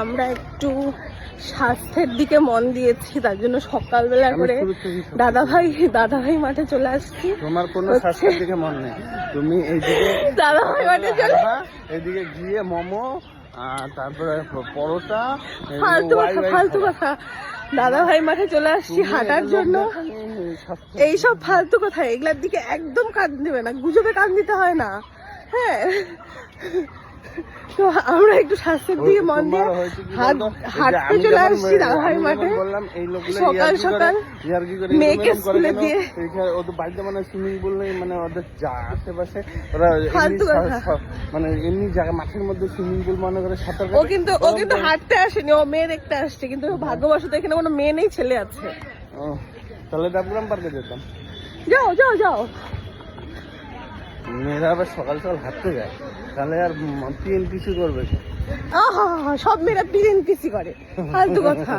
আমরা একটু স্বাস্থ্যের দিকে মন দিয়েছি, তার জন্য সকালবেলা করে দাদাভাই মাঠে চলে আসছি। তোমার কোনো স্বাস্থ্যের দিকে মন নেই, তুমি এইদিকে দাদাভাই মাঠে চলে, এইদিকে গিয়ে মোমো আর তারপরে পরোটা, ফালতু কথা। দাদাভাই মাঠে চলে আসছি হাঁটার জন্য। এইসব ফালতু কথা, এগুলার দিকে একদম কান দেবে না, গুজবে কান দিতে হয় না। হ্যাঁ, তো আমরা একটু স্বাস্থ্যের দিকে মন দিয়ে হাঁটতে চলে আসছি দাদাভাই মাঠে সকাল সকাল মেয়েকে স্কুলে দিয়ে। বাড়িতে মানে সুইমিং পুল নেই, মানে ওদের আশেপাশে ওরা মানে এমনি জায়গা মাঠের মধ্যে সুইমিং পুল মনে করে সাঁতার। ও কিন্তু হাঁটতে আসেনি, ও মেয়ে দেখতে আসছে, কিন্তু ভাগ্যবশত এখানে কোনো মেয়ে নেই, ছেলে আছে। তাহলে ডাবগ্রাম পার্কে যেতাম। যাও যাও যাও। মেয়েরা আবার সকাল সকাল হাঁটতে যায়, তাহলে আর পিএনপিসি করবে। সব মেয়েরা পিএনপিসি করে, ফালতু কথা।